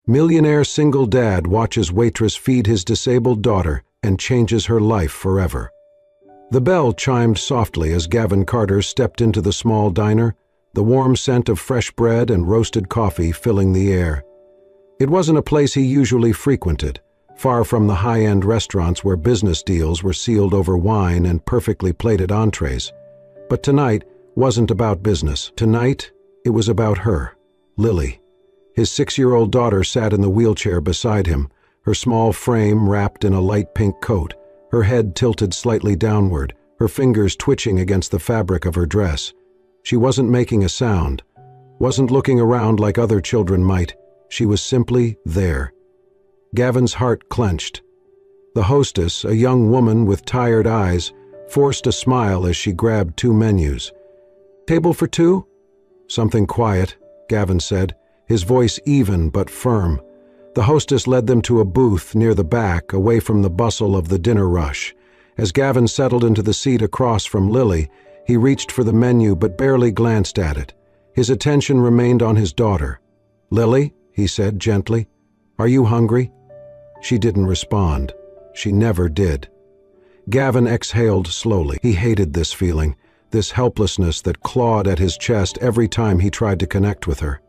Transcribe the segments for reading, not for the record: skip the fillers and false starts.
Millionaire single dad watches waitress feed his disabled daughter and changes her life forever. The bell chimed softly as Gavin Carter stepped into the small diner, the warm scent of fresh bread and roasted coffee filling the air. It wasn't a place he usually frequented, far from the high-end restaurants where business deals were sealed over wine and perfectly plated entrees. But tonight wasn't about business. Tonight, it was about her, Lily. His 6-year-old daughter sat in the wheelchair beside him, her small frame wrapped in a light pink coat, her head tilted slightly downward, her fingers twitching against the fabric of her dress. She wasn't making a sound, wasn't looking around like other children might. She was simply there. Gavin's heart clenched. The hostess, a young woman with tired eyes, forced a smile as she grabbed 2 menus. "Table for 2? "Something quiet," Gavin said, his voice even but firm. The hostess led them to a booth near the back, away from the bustle of the dinner rush. As Gavin settled into the seat across from Lily, he reached for the menu but barely glanced at it. His attention remained on his daughter. "Lily," he said gently, "are you hungry?" She didn't respond. She never did. Gavin exhaled slowly. He hated this feeling, this helplessness that clawed at his chest every time he tried to connect with her.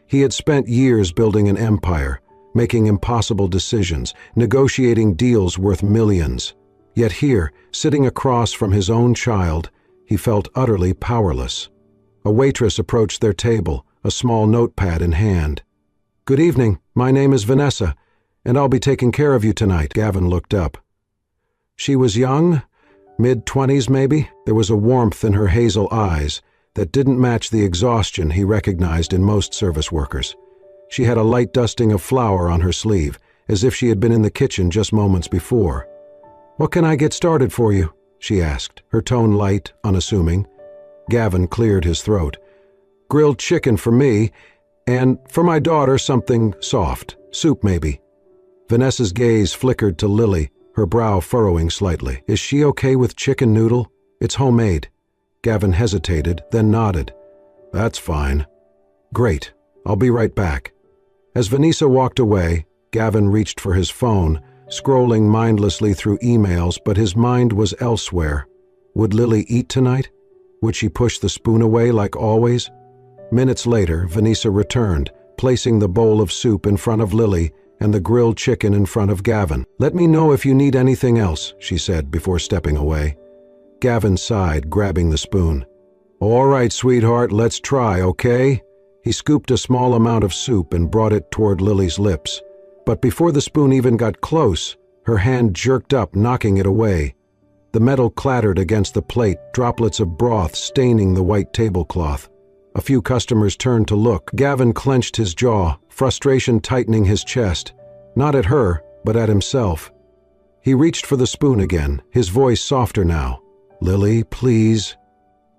He had spent years building an empire, making impossible decisions, negotiating deals worth millions. Yet here, sitting across from his own child, he felt utterly powerless. A waitress approached their table, a small notepad in hand. "Good evening, my name is Vanessa, and I'll be taking care of you tonight." Gavin looked up. She was young, mid-20s maybe. There was a warmth in her hazel eyes that didn't match the exhaustion he recognized in most service workers. She had a light dusting of flour on her sleeve, as if she had been in the kitchen just moments before. "What can I get started for you?" she asked, her tone light, unassuming. Gavin cleared his throat. "Grilled chicken for me, and for my daughter something soft. Soup maybe." Vanessa's gaze flickered to Lily, her brow furrowing slightly. "Is she okay with chicken noodle? It's homemade." Gavin hesitated, then nodded. "That's fine." "Great. I'll be right back." As Vanessa walked away, Gavin reached for his phone, scrolling mindlessly through emails, but his mind was elsewhere. Would Lily eat tonight? Would she push the spoon away like always? Minutes later, Vanessa returned, placing the bowl of soup in front of Lily and the grilled chicken in front of Gavin. "Let me know if you need anything else," she said before stepping away. Gavin sighed, grabbing the spoon. "All right, sweetheart, let's try, okay?" He scooped a small amount of soup and brought it toward Lily's lips. But before the spoon even got close, her hand jerked up, knocking it away. The metal clattered against the plate, droplets of broth staining the white tablecloth. A few customers turned to look. Gavin clenched his jaw, frustration tightening his chest, not at her, but at himself. He reached for the spoon again, his voice softer now. "Lily, please."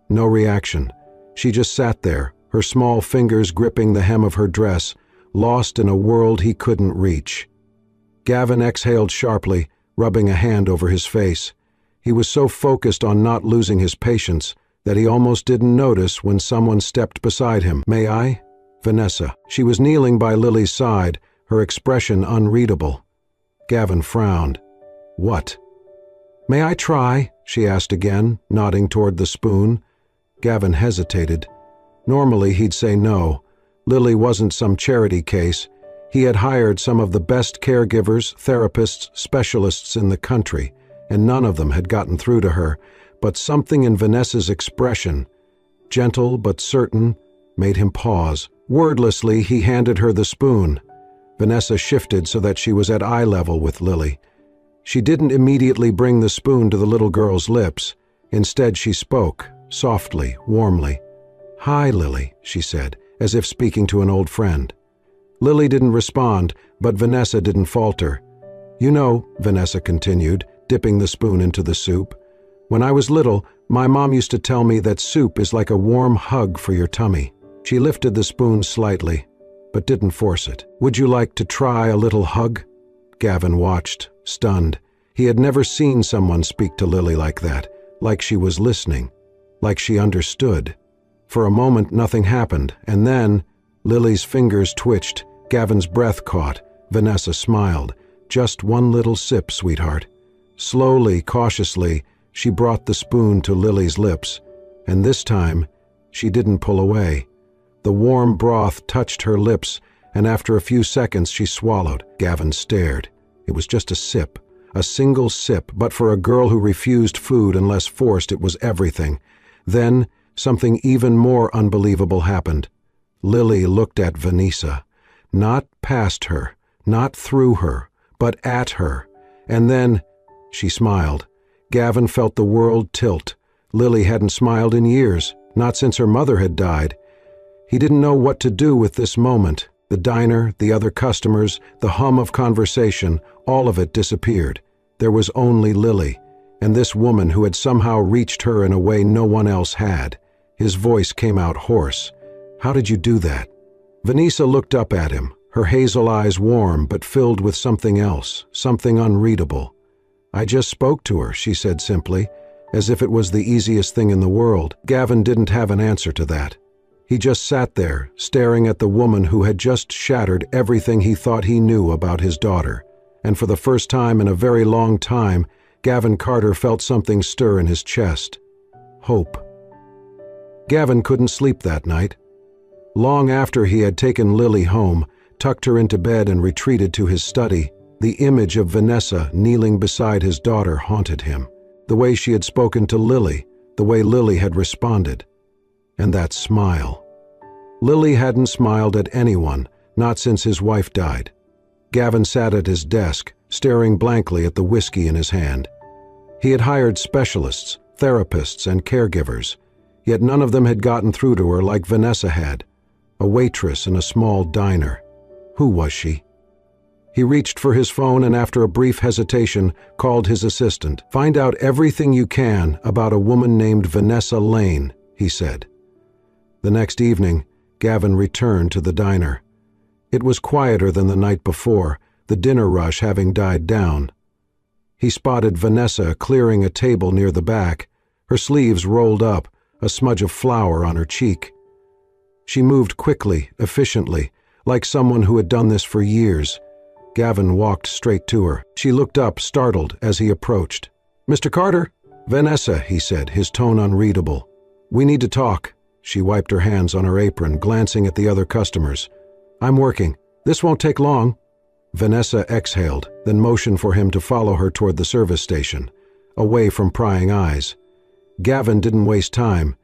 No reaction. She just sat there, her small fingers gripping the hem of her dress, lost in a world he couldn't reach. Gavin exhaled sharply, rubbing a hand over his face. He was so focused on not losing his patience that he almost didn't notice when someone stepped beside him. "May I?" Vanessa. She was kneeling by Lily's side, her expression unreadable. Gavin frowned. "What?" "May I try?" she asked again, nodding toward the spoon. Gavin hesitated. Normally he'd say no. Lily wasn't some charity case. He had hired some of the best caregivers, therapists, specialists in the country, and none of them had gotten through to her. But something in Vanessa's expression, gentle but certain, made him pause. Wordlessly, he handed her the spoon. Vanessa shifted so that she was at eye level with Lily. She didn't immediately bring the spoon to the little girl's lips. Instead, she spoke, softly, warmly. "Hi, Lily," she said, as if speaking to an old friend. Lily didn't respond, but Vanessa didn't falter. "You know," Vanessa continued, dipping the spoon into the soup, "when I was little, my mom used to tell me that soup is like a warm hug for your tummy." She lifted the spoon slightly, but didn't force it. "Would you like to try a little hug?" Gavin watched, stunned. He had never seen someone speak to Lily like that, like she was listening, like she understood. For a moment nothing happened, and then Lily's fingers twitched, Gavin's breath caught. Vanessa smiled. "Just one little sip, sweetheart." Slowly, cautiously, she brought the spoon to Lily's lips, and this time, she didn't pull away. The warm broth touched her lips, and after a few seconds she swallowed. Gavin stared. It was just a sip, a single sip, but for a girl who refused food unless forced, it was everything. Then, something even more unbelievable happened. Lily looked at Vanessa. Not past her, not through her, but at her. And then, she smiled. Gavin felt the world tilt. Lily hadn't smiled in years, not since her mother had died. He didn't know what to do with this moment. The diner, the other customers, the hum of conversation, all of it disappeared. There was only Lily, and this woman who had somehow reached her in a way no one else had. His voice came out hoarse. "How did you do that?" Vanessa looked up at him, her hazel eyes warm but filled with something else, something unreadable. "I just spoke to her," she said simply, as if it was the easiest thing in the world. Gavin didn't have an answer to that. He just sat there, staring at the woman who had just shattered everything he thought he knew about his daughter. And for the first time in a very long time, Gavin Carter felt something stir in his chest. Hope. Gavin couldn't sleep that night. Long after he had taken Lily home, tucked her into bed and retreated to his study, the image of Vanessa kneeling beside his daughter haunted him. The way she had spoken to Lily, the way Lily had responded. And that smile. Lily hadn't smiled at anyone, not since his wife died. Gavin sat at his desk, staring blankly at the whiskey in his hand. He had hired specialists, therapists, and caregivers, yet none of them had gotten through to her like Vanessa had. A waitress in a small diner. Who was she? He reached for his phone and after a brief hesitation called his assistant. "Find out everything you can about a woman named Vanessa Lane," he said. The next evening, Gavin returned to the diner. It was quieter than the night before, the dinner rush having died down. He spotted Vanessa clearing a table near the back, her sleeves rolled up, a smudge of flour on her cheek. She moved quickly, efficiently, like someone who had done this for years. Gavin walked straight to her. She looked up, startled, as he approached. "Mr. Carter?" "Vanessa," he said, his tone unreadable. "We need to talk." She wiped her hands on her apron, glancing at the other customers. "I'm working. This won't take long." Vanessa exhaled, then motioned for him to follow her toward the service station, away from prying eyes. Gavin didn't waste time.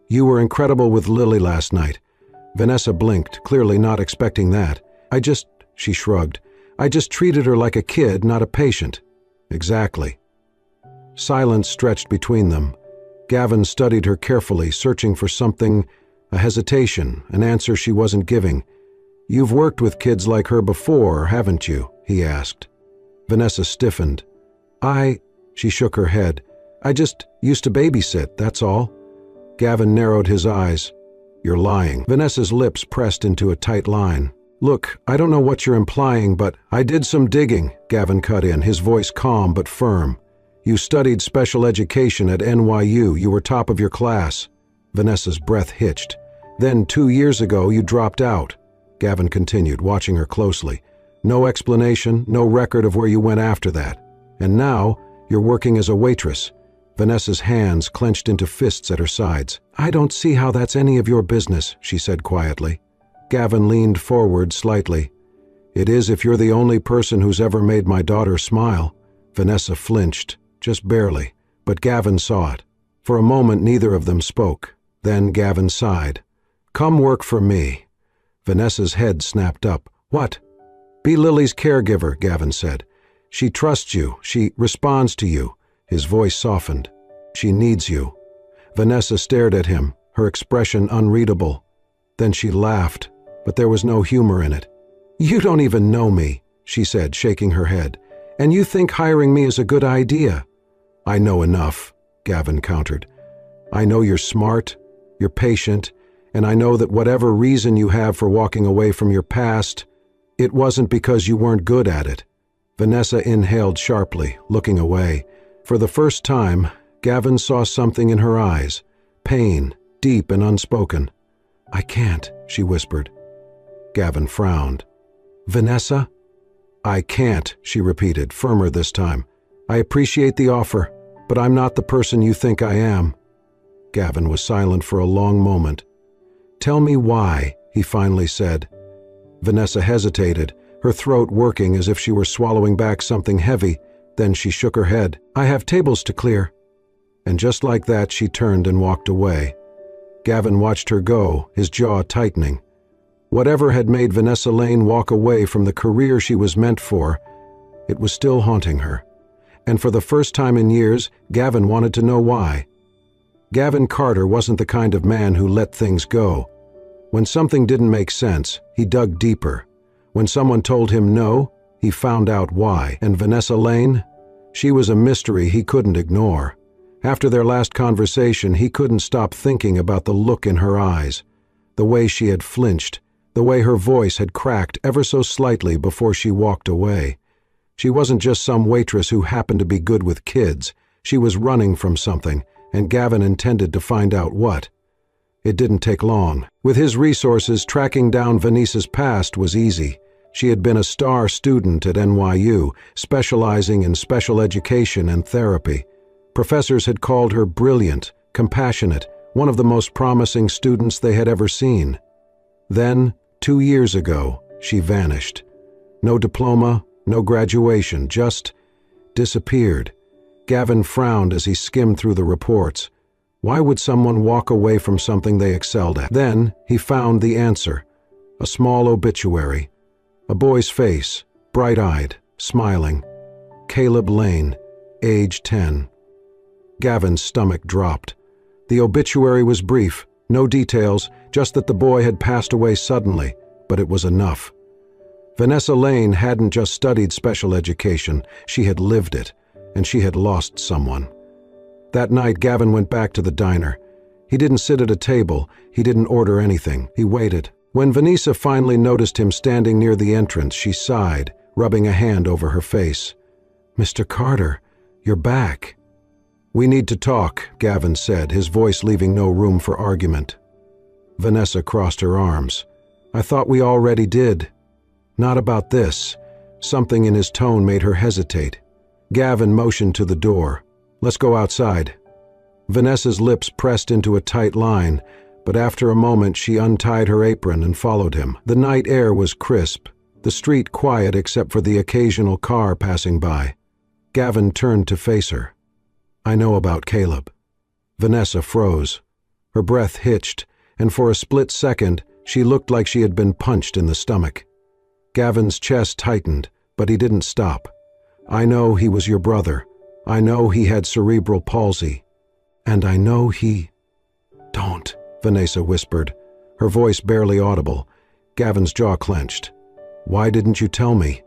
"You were incredible with Lily last night." Vanessa blinked, clearly not expecting that. She shrugged. "I just treated her like a kid, not a patient." "Exactly." Silence stretched between them. Gavin studied her carefully, searching for something, a hesitation, an answer she wasn't giving. "You've worked with kids like her before, haven't you?" he asked. Vanessa stiffened. She shook her head. "I just used to babysit, that's all." Gavin narrowed his eyes. "You're lying." Vanessa's lips pressed into a tight line. "Look, I don't know what you're implying, but I did some digging," Gavin cut in, his voice calm but firm. "You studied special education at NYU. You were top of your class." Vanessa's breath hitched. "Then 2 years ago you dropped out." Gavin continued, watching her closely. "No explanation, no record of where you went after that. And now you're working as a waitress." Vanessa's hands clenched into fists at her sides. "I don't see how that's any of your business," she said quietly. Gavin leaned forward slightly. "It is if you're the only person who's ever made my daughter smile." Vanessa flinched, just barely, but Gavin saw it. For a moment neither of them spoke. Then Gavin sighed. "Come work for me." Vanessa's head snapped up. "What?" "Be Lily's caregiver," Gavin said. "She trusts you. She responds to you." His voice softened. "She needs you." Vanessa stared at him, her expression unreadable. Then she laughed, but there was no humor in it. "You don't even know me," she said, shaking her head. "And you think hiring me is a good idea?" "I know enough," Gavin countered. "I know you're smart, you're patient, and I know that whatever reason you have for walking away from your past, it wasn't because you weren't good at it." Vanessa inhaled sharply, looking away. For the first time, Gavin saw something in her eyes, pain, deep and unspoken. "I can't," she whispered. Gavin frowned. "Vanessa?" "I can't," she repeated, firmer this time. "I appreciate the offer, but I'm not the person you think I am." Gavin was silent for a long moment. "Tell me why," he finally said. Vanessa hesitated, her throat working as if she were swallowing back something heavy. Then she shook her head. "I have tables to clear." And just like that, she turned and walked away. Gavin watched her go, his jaw tightening. Whatever had made Vanessa Lane walk away from the career she was meant for, it was still haunting her. And for the first time in years, Gavin wanted to know why. Gavin Carter wasn't the kind of man who let things go. When something didn't make sense, he dug deeper. When someone told him no, he found out why. And Vanessa Lane? She was a mystery he couldn't ignore. After their last conversation, he couldn't stop thinking about the look in her eyes, the way she had flinched, the way her voice had cracked ever so slightly before she walked away. She wasn't just some waitress who happened to be good with kids. She was running from something, and Gavin intended to find out what. It didn't take long. With his resources, tracking down Vanessa's past was easy. She had been a star student at NYU, specializing in special education and therapy. Professors had called her brilliant, compassionate, one of the most promising students they had ever seen. Then, 2 years ago, she vanished. No diploma, no graduation, just disappeared. Gavin frowned as he skimmed through the reports. Why would someone walk away from something they excelled at? Then he found the answer. A small obituary. A boy's face, bright-eyed, smiling. Caleb Lane, age 10. Gavin's stomach dropped. The obituary was brief, no details, just that the boy had passed away suddenly, but it was enough. Vanessa Lane hadn't just studied special education, she had lived it, and she had lost someone. That night, Gavin went back to the diner. He didn't sit at a table, he didn't order anything, he waited. When Vanessa finally noticed him standing near the entrance, she sighed, rubbing a hand over her face. "Mr. Carter, you're back." "We need to talk," Gavin said, his voice leaving no room for argument. Vanessa crossed her arms. "I thought we already did." "Not about this." Something in his tone made her hesitate. Gavin motioned to the door. "Let's go outside." Vanessa's lips pressed into a tight line, but after a moment she untied her apron and followed him. The night air was crisp, the street quiet except for the occasional car passing by. Gavin turned to face her. "I know about Caleb." Vanessa froze. Her breath hitched, and for a split second, she looked like she had been punched in the stomach. Gavin's chest tightened, but he didn't stop. "I know he was your brother. I know he had cerebral palsy. And I know he—" "Don't," Vanessa whispered, her voice barely audible. Gavin's jaw clenched. "Why didn't you tell me?"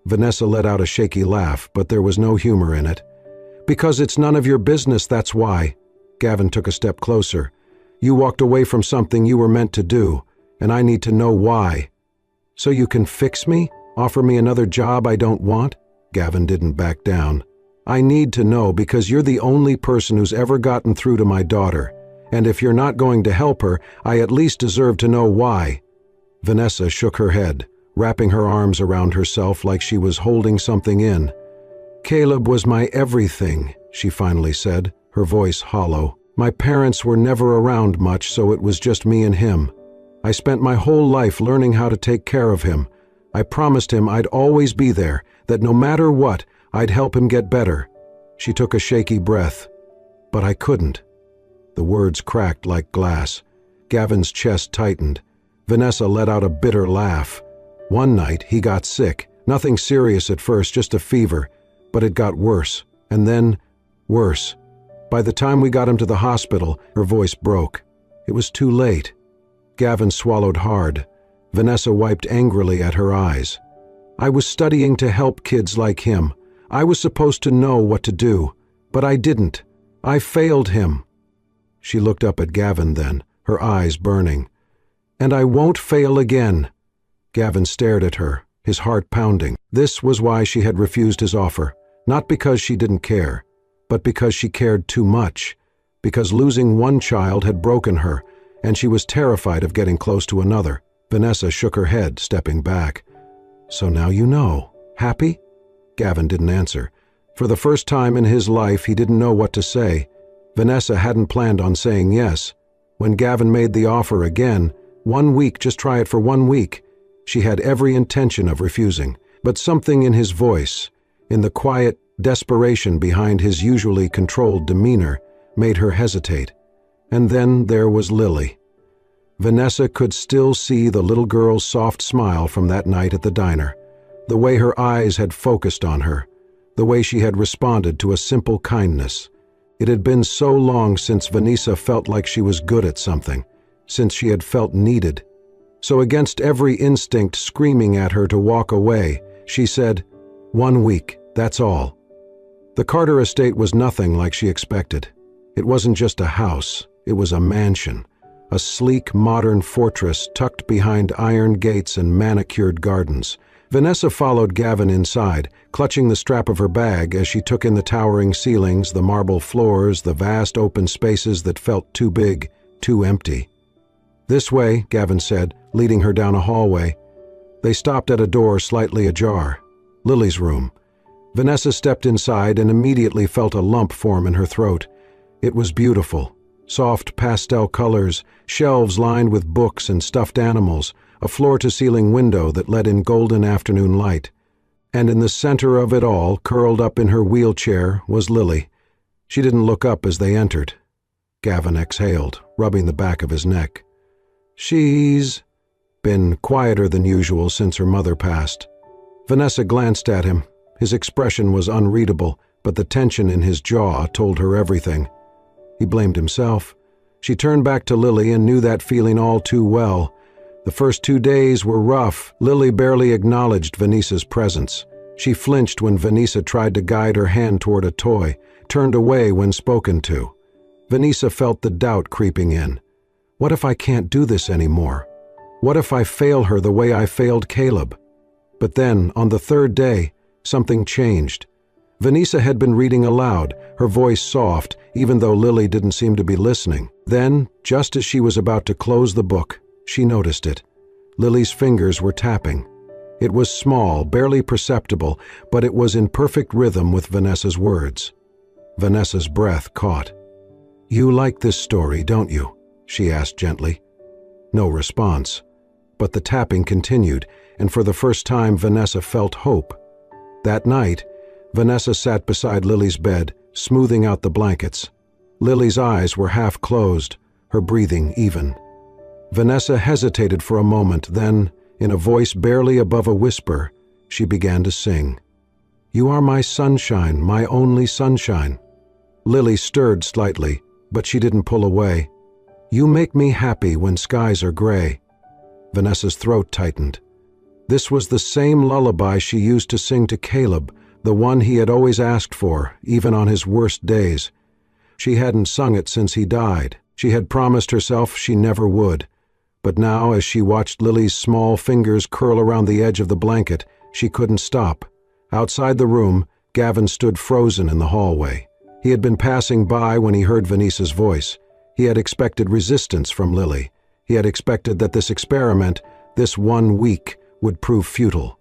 Vanessa let out a shaky laugh, but there was no humor in it. "Because it's none of your business, that's why." Gavin took a step closer. "You walked away from something you were meant to do, and I need to know why." "So you can fix me? Offer me another job I don't want?" Gavin didn't back down. "I need to know because you're the only person who's ever gotten through to my daughter, and if you're not going to help her, I at least deserve to know why." Vanessa shook her head, wrapping her arms around herself like she was holding something in. "Caleb was my everything," she finally said, her voice hollow. "My parents were never around much, so it was just me and him. I spent my whole life learning how to take care of him. I promised him I'd always be there, that no matter what, I'd help him get better." She took a shaky breath. "But I couldn't." The words cracked like glass. Gavin's chest tightened. Vanessa let out a bitter laugh. "One night, he got sick. Nothing serious at first, just a fever. But it got worse, and then worse. By the time we got him to the hospital, her voice broke. It was too late." Gavin swallowed hard. Vanessa wiped angrily at her eyes. "I was studying to help kids like him. I was supposed to know what to do, but I didn't. I failed him." She looked up at Gavin then, her eyes burning. "And I won't fail again." Gavin stared at her, his heart pounding. This was why she had refused his offer. Not because she didn't care, but because she cared too much. Because losing one child had broken her, and she was terrified of getting close to another. Vanessa shook her head, stepping back. "So now you know. Happy?" Gavin didn't answer. For the first time in his life, he didn't know what to say. Vanessa hadn't planned on saying yes. When Gavin made the offer again, 1 week, just try it for 1 week, she had every intention of refusing. But something in his voice, in the quiet desperation behind his usually controlled demeanor, made her hesitate. And then there was Lily. Vanessa could still see the little girl's soft smile from that night at the diner, the way her eyes had focused on her, the way she had responded to a simple kindness. It had been so long since Vanessa felt like she was good at something, since she had felt needed. So against every instinct screaming at her to walk away, she said, "1 week, that's all." The Carter estate was nothing like she expected. It wasn't just a house, it was a mansion, a sleek, modern fortress tucked behind iron gates and manicured gardens. Vanessa followed Gavin inside, clutching the strap of her bag as she took in the towering ceilings, the marble floors, the vast open spaces that felt too big, too empty. "This way," Gavin said, leading her down a hallway. They stopped at a door slightly ajar. Lily's room. Vanessa stepped inside and immediately felt a lump form in her throat. It was beautiful. Soft pastel colors, shelves lined with books and stuffed animals, a floor-to-ceiling window that let in golden afternoon light. And in the center of it all, curled up in her wheelchair, was Lily. She didn't look up as they entered. Gavin exhaled, rubbing the back of his neck. "She's been quieter than usual since her mother passed." Vanessa glanced at him. His expression was unreadable, but the tension in his jaw told her everything. He blamed himself. She turned back to Lily and knew that feeling all too well. The first 2 days were rough. Lily barely acknowledged Vanessa's presence. She flinched when Vanessa tried to guide her hand toward a toy, turned away when spoken to. Vanessa felt the doubt creeping in. What if I can't do this anymore? What if I fail her the way I failed Caleb? But then, on the 3rd day, something changed. Vanessa had been reading aloud, her voice soft, even though Lily didn't seem to be listening. Then, just as she was about to close the book, she noticed it. Lily's fingers were tapping. It was small, barely perceptible, but it was in perfect rhythm with Vanessa's words. Vanessa's breath caught. "You like this story, don't you?" she asked gently. No response. But the tapping continued, and for the first time Vanessa felt hope. That night, Vanessa sat beside Lily's bed, smoothing out the blankets. Lily's eyes were half closed, her breathing even. Vanessa hesitated for a moment, then, in a voice barely above a whisper, she began to sing. "You are my sunshine, my only sunshine." Lily stirred slightly, but she didn't pull away. "You make me happy when skies are gray." Vanessa's throat tightened. This was the same lullaby she used to sing to Caleb, the one he had always asked for, even on his worst days. She hadn't sung it since he died. She had promised herself she never would. But now, as she watched Lily's small fingers curl around the edge of the blanket, she couldn't stop. Outside the room, Gavin stood frozen in the hallway. He had been passing by when he heard Vanessa's voice. He had expected resistance from Lily. He had expected that this experiment, this 1 week, would prove futile.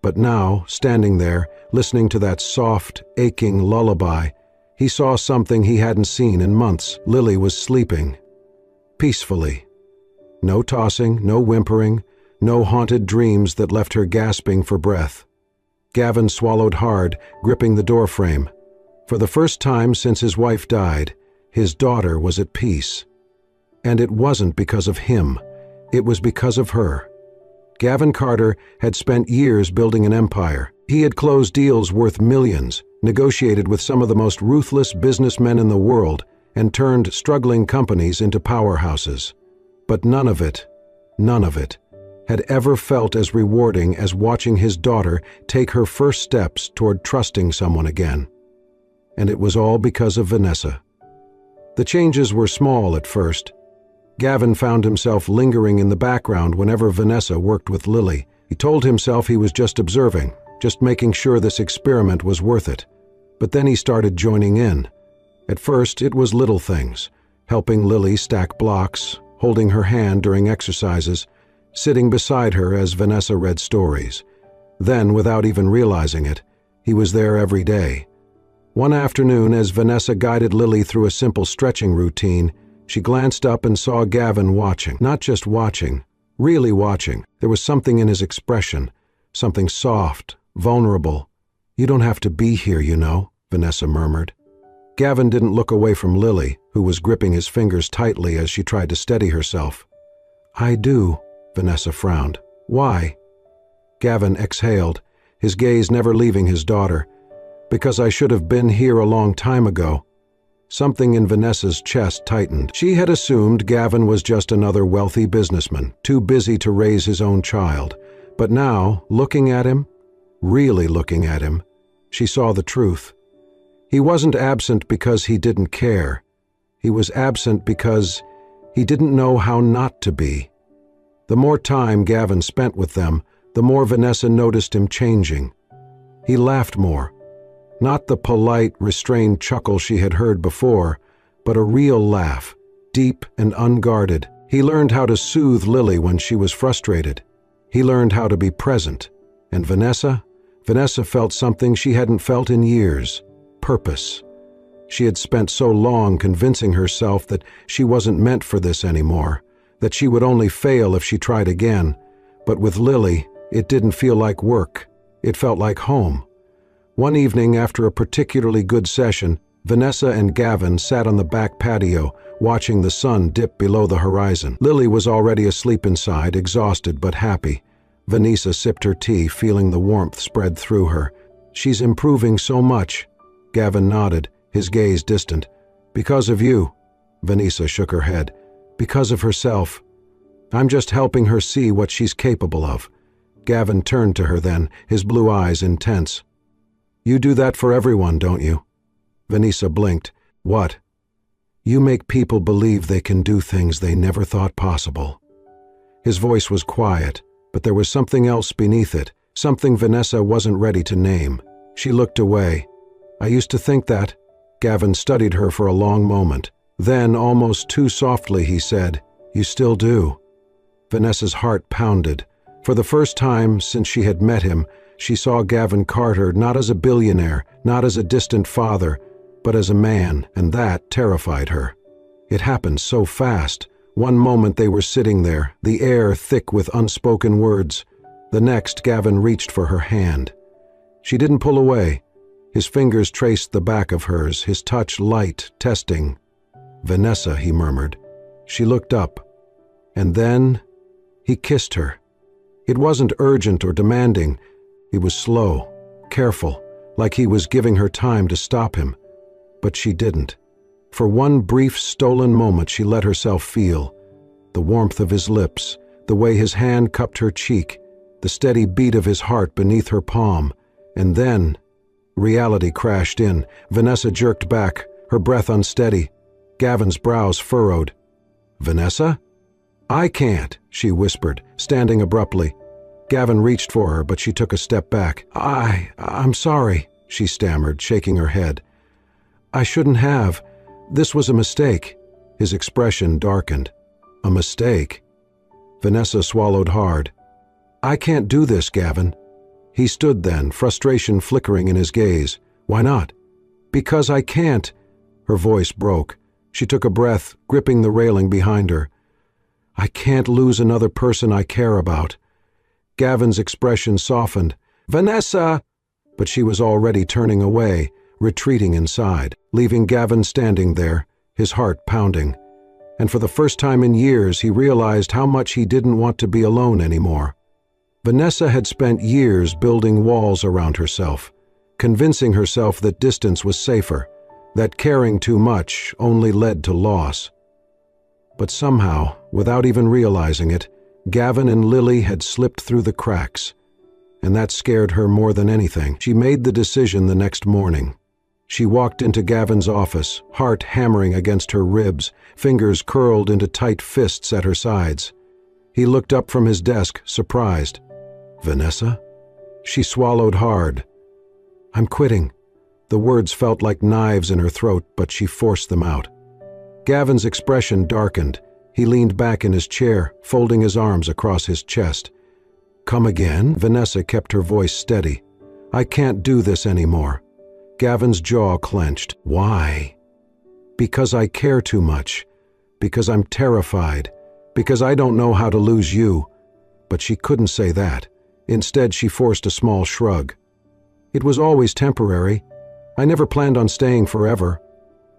But now, standing there, listening to that soft, aching lullaby, he saw something he hadn't seen in months. Lily was sleeping. Peacefully. No tossing, no whimpering, no haunted dreams that left her gasping for breath. Gavin swallowed hard, gripping the doorframe. For the first time since his wife died, his daughter was at peace. And it wasn't because of him. It was because of her. Gavin Carter had spent years building an empire. He had closed deals worth millions, negotiated with some of the most ruthless businessmen in the world, and turned struggling companies into powerhouses. But none of it, had ever felt as rewarding as watching his daughter take her first steps toward trusting someone again. And it was all because of Vanessa. The changes were small at first. Gavin found himself lingering in the background whenever Vanessa worked with Lily. He told himself he was just observing, just making sure this experiment was worth it. But then he started joining in. At first, it was little things, helping Lily stack blocks, holding her hand during exercises, sitting beside her as Vanessa read stories. Then, without even realizing it, he was there every day. One afternoon, as Vanessa guided Lily through a simple stretching routine, she glanced up and saw Gavin watching. Not just watching, really watching. There was something in his expression, something soft, vulnerable. "You don't have to be here, you know," Vanessa murmured. Gavin didn't look away from Lily, who was gripping his fingers tightly as she tried to steady herself. "I do," Vanessa frowned. "Why?" Gavin exhaled, his gaze never leaving his daughter. "Because I should have been here a long time ago." Something in Vanessa's chest tightened. She had assumed Gavin was just another wealthy businessman, too busy to raise his own child. But now, looking at him, really looking at him, she saw the truth. He wasn't absent because he didn't care. He was absent because he didn't know how not to be. The more time Gavin spent with them, the more Vanessa noticed him changing. He laughed more. Not the polite, restrained chuckle she had heard before, but a real laugh, deep and unguarded. He learned how to soothe Lily when she was frustrated. He learned how to be present. And Vanessa felt something she hadn't felt in years: purpose. She had spent so long convincing herself that she wasn't meant for this anymore, that she would only fail if she tried again. But with Lily, it didn't feel like work. It felt like home. One evening, after a particularly good session, Vanessa and Gavin sat on the back patio, watching the sun dip below the horizon. Lily was already asleep inside, exhausted but happy. Vanessa sipped her tea, feeling the warmth spread through her. "She's improving so much." Gavin nodded, his gaze distant. "Because of you." Vanessa shook her head. "Because of herself. I'm just helping her see what she's capable of." Gavin turned to her then, his blue eyes intense. "You do that for everyone, don't you?" Vanessa blinked. "What?" "You make people believe they can do things they never thought possible." His voice was quiet, but there was something else beneath it, something Vanessa wasn't ready to name. She looked away. "I used to think that." Gavin studied her for a long moment. Then, almost too softly, he said, "You still do." Vanessa's heart pounded. For the first time since she had met him, she saw Gavin Carter not as a billionaire, not as a distant father, but as a man, and that terrified her. It happened so fast. One moment they were sitting there, the air thick with unspoken words. The next, Gavin reached for her hand. She didn't pull away. His fingers traced the back of hers, his touch light, testing. "Vanessa," he murmured. She looked up. And then he kissed her. It wasn't urgent or demanding. It was slow, careful, like he was giving her time to stop him. But she didn't. For one brief, stolen moment she let herself feel. The warmth of his lips, the way his hand cupped her cheek, the steady beat of his heart beneath her palm. And then reality crashed in. Vanessa jerked back, her breath unsteady. Gavin's brows furrowed. "Vanessa?" "I can't," she whispered, standing abruptly. Gavin reached for her, but she took a step back. I'm sorry," she stammered, shaking her head. "I shouldn't have. This was a mistake." His expression darkened. "A mistake?" Vanessa swallowed hard. "I can't do this, Gavin." He stood then, frustration flickering in his gaze. "Why not?" "Because I can't." Her voice broke. She took a breath, gripping the railing behind her. "I can't lose another person I care about." Gavin's expression softened. "Vanessa!" But she was already turning away, retreating inside, leaving Gavin standing there, his heart pounding. And for the first time in years, he realized how much he didn't want to be alone anymore. Vanessa had spent years building walls around herself, convincing herself that distance was safer, that caring too much only led to loss. But somehow, without even realizing it, Gavin and Lily had slipped through the cracks, and that scared her more than anything. She made the decision the next morning. She walked into Gavin's office, heart hammering against her ribs, fingers curled into tight fists at her sides. He looked up from his desk, surprised. "Vanessa?" She swallowed hard. "I'm quitting." The words felt like knives in her throat, but she forced them out. Gavin's expression darkened. He leaned back in his chair, folding his arms across his chest. Come again? Vanessa kept her voice steady. I can't do this anymore. Gavin's jaw clenched. Why? Because I care too much. Because I'm terrified. Because I don't know how to lose you. But she couldn't say that. Instead, she forced a small shrug. It was always temporary. I never planned on staying forever.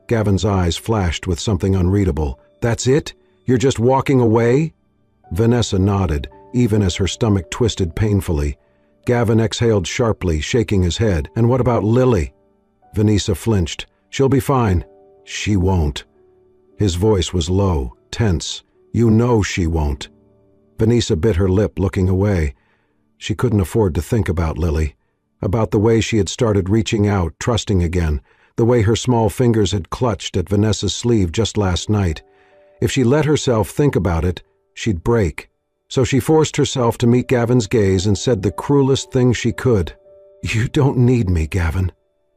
Gavin's eyes flashed with something unreadable. That's it? You're just walking away? Vanessa nodded, even as her stomach twisted painfully. Gavin exhaled sharply, shaking his head. And what about Lily? Vanessa flinched. She'll be fine. She won't. His voice was low, tense. You know she won't. Vanessa bit her lip, looking away. She couldn't afford to think about Lily, about the way she had started reaching out, trusting again, the way her small fingers had clutched at Vanessa's sleeve just last night. If she let herself think about it, she'd break. So she forced herself to meet Gavin's gaze and said the cruelest thing she could. You don't need me, Gavin.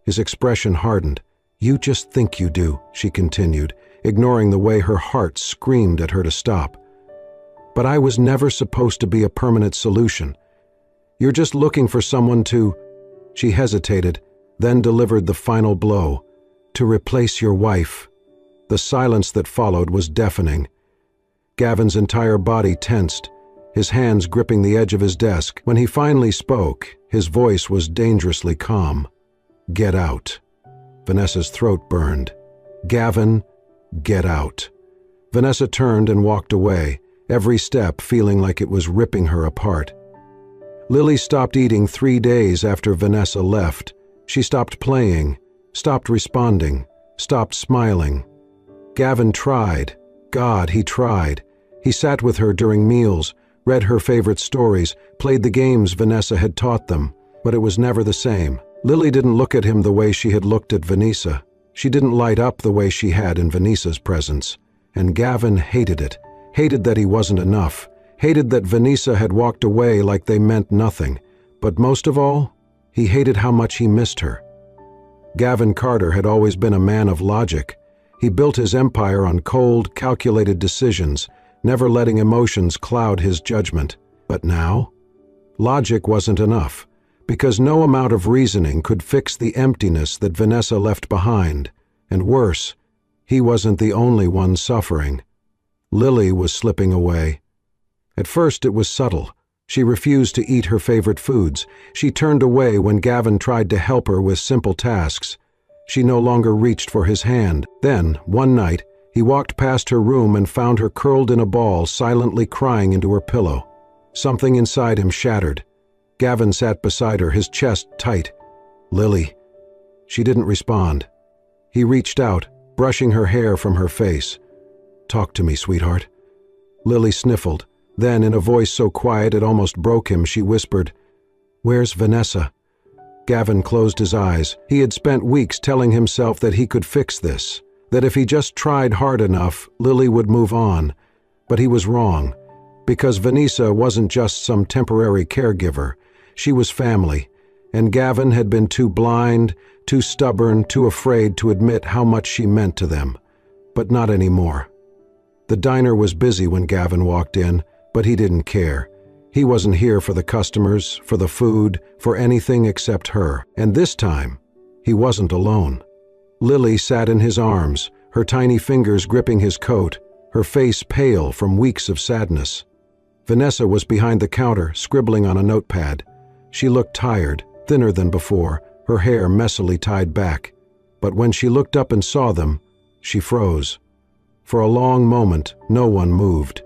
His expression hardened. You just think you do, she continued, ignoring the way her heart screamed at her to stop. But I was never supposed to be a permanent solution. You're just looking for someone to... She hesitated, then delivered the final blow. To replace your wife. The silence that followed was deafening. Gavin's entire body tensed, his hands gripping the edge of his desk. When he finally spoke, his voice was dangerously calm. Get out. Vanessa's throat burned. Gavin, get out. Vanessa turned and walked away, every step feeling like it was ripping her apart. Lily stopped eating 3 days after Vanessa left. She stopped playing, stopped responding, stopped smiling. Gavin tried. God, he tried. He sat with her during meals, read her favorite stories, played the games Vanessa had taught them, but it was never the same. Lily didn't look at him the way she had looked at Vanessa. She didn't light up the way she had in Vanessa's presence. And Gavin hated it, hated that he wasn't enough, hated that Vanessa had walked away like they meant nothing. But most of all, he hated how much he missed her. Gavin Carter had always been a man of logic. He built his empire on cold, calculated decisions, never letting emotions cloud his judgment. But now, logic wasn't enough, because no amount of reasoning could fix the emptiness that Vanessa left behind. And worse, he wasn't the only one suffering. Lily was slipping away. At first it was subtle. She refused to eat her favorite foods. She turned away when Gavin tried to help her with simple tasks. She no longer reached for his hand. Then, one night, he walked past her room and found her curled in a ball, silently crying into her pillow. Something inside him shattered. Gavin sat beside her, his chest tight. Lily. She didn't respond. He reached out, brushing her hair from her face. Talk to me, sweetheart. Lily sniffled. Then, in a voice so quiet it almost broke him, she whispered, Where's Vanessa? Gavin closed his eyes. He had spent weeks telling himself that he could fix this, that if he just tried hard enough, Lily would move on. But he was wrong, because Vanessa wasn't just some temporary caregiver. She was family, and Gavin had been too blind, too stubborn, too afraid to admit how much she meant to them. But not anymore. The diner was busy when Gavin walked in, but he didn't care. He wasn't here for the customers, for the food, for anything except her. And this time, he wasn't alone. Lily sat in his arms, her tiny fingers gripping his coat, her face pale from weeks of sadness. Vanessa was behind the counter, scribbling on a notepad. She looked tired, thinner than before, her hair messily tied back. But when she looked up and saw them, she froze. For a long moment, no one moved.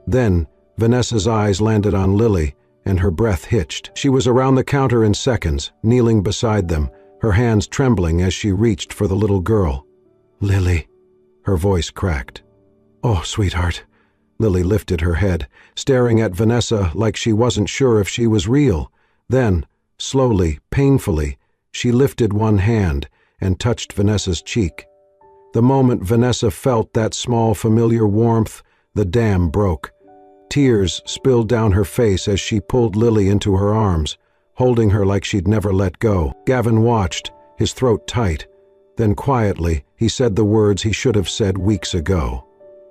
Then, Vanessa's eyes landed on Lily, and her breath hitched. She was around the counter in seconds, kneeling beside them, her hands trembling as she reached for the little girl. Lily. Her voice cracked. Oh, sweetheart. Lily lifted her head, staring at Vanessa like she wasn't sure if she was real. Then, slowly, painfully, she lifted one hand and touched Vanessa's cheek. The moment Vanessa felt that small, familiar warmth, the dam broke. Tears spilled down her face as she pulled Lily into her arms, holding her like she'd never let go. Gavin watched, his throat tight. Then quietly, he said the words he should have said weeks ago.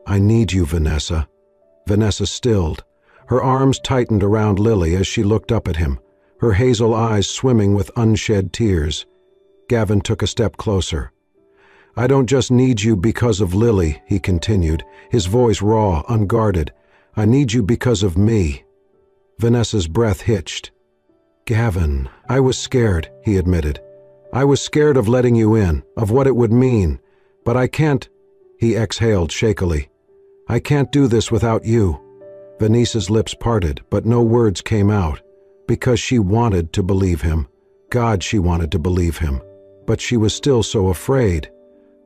I need you, Vanessa. Vanessa stilled. Her arms tightened around Lily as she looked up at him, her hazel eyes swimming with unshed tears. Gavin took a step closer. "I don't just need you because of Lily," he continued, his voice raw, unguarded. "I need you because of me." Vanessa's breath hitched. "Gavin, I was scared," he admitted. "I was scared of letting you in, of what it would mean. But I can't—" He exhaled shakily. "I can't do this without you." Vanessa's lips parted, but no words came out. Because she wanted to believe him. God, she wanted to believe him. But she was still so afraid.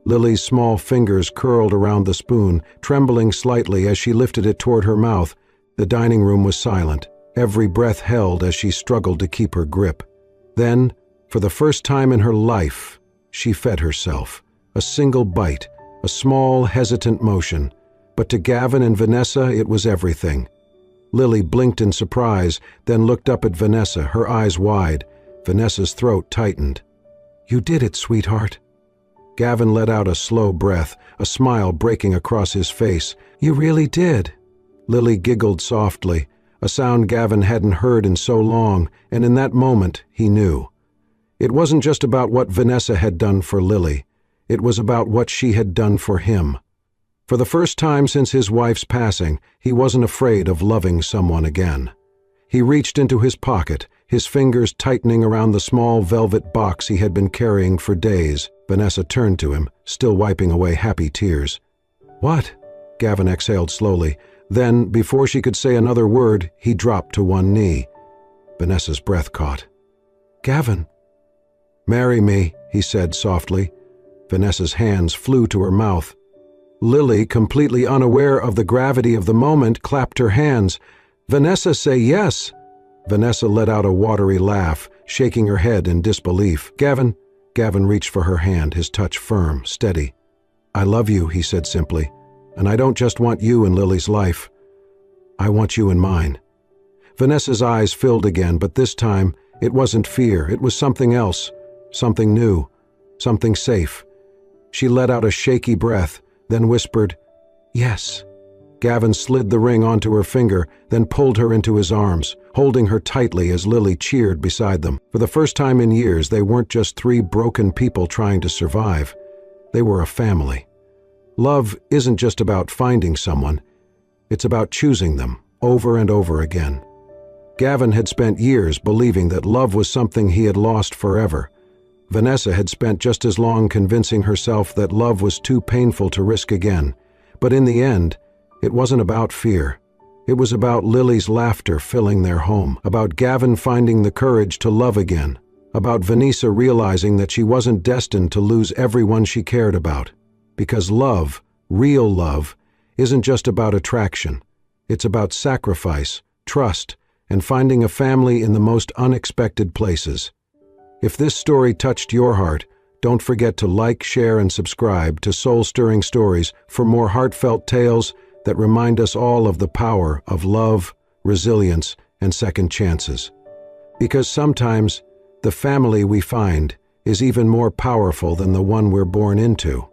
Lily's small fingers curled around the spoon, trembling slightly as she lifted it toward her mouth. The dining room was silent, every breath held as she struggled to keep her grip. Then, for the first time in her life, she fed herself. A single bite, a small, hesitant motion. But to Gavin and Vanessa, it was everything. Lily blinked in surprise, then looked up at Vanessa, her eyes wide. Vanessa's throat tightened. "You did it, sweetheart." Gavin let out a slow breath, a smile breaking across his face. "You really did." Lily giggled softly, a sound Gavin hadn't heard in so long, and in that moment he knew. It wasn't just about what Vanessa had done for Lily. It was about what she had done for him. For the first time since his wife's passing, he wasn't afraid of loving someone again. He reached into his pocket, his fingers tightening around the small velvet box he had been carrying for days. Vanessa turned to him, still wiping away happy tears. "What?" Gavin exhaled slowly. Then, before she could say another word, he dropped to one knee. Vanessa's breath caught. "Gavin." "Marry me," he said softly. Vanessa's hands flew to her mouth. Lily, completely unaware of the gravity of the moment, clapped her hands. "Vanessa, say yes!" Vanessa let out a watery laugh, shaking her head in disbelief. "Gavin." Gavin reached for her hand, his touch firm, steady. "I love you," he said simply, "and I don't just want you in Lily's life. I want you in mine." Vanessa's eyes filled again, but this time it wasn't fear, it was something else, something new, something safe. She let out a shaky breath, then whispered, "Yes." Gavin slid the ring onto her finger, then pulled her into his arms, holding her tightly as Lily cheered beside them. For the first time in years, they weren't just three broken people trying to survive. They were a family. Love isn't just about finding someone. It's about choosing them, over and over again. Gavin had spent years believing that love was something he had lost forever. Vanessa had spent just as long convincing herself that love was too painful to risk again. But in the end, it wasn't about fear. It was about Lily's laughter filling their home, about Gavin finding the courage to love again, about Vanessa realizing that she wasn't destined to lose everyone she cared about. Because love, real love, isn't just about attraction. It's about sacrifice, trust, and finding a family in the most unexpected places. If this story touched your heart, don't forget to like, share, and subscribe to Soul-Stirring Stories for more heartfelt tales that remind us all of the power of love, resilience, and second chances. Because sometimes the family we find is even more powerful than the one we're born into.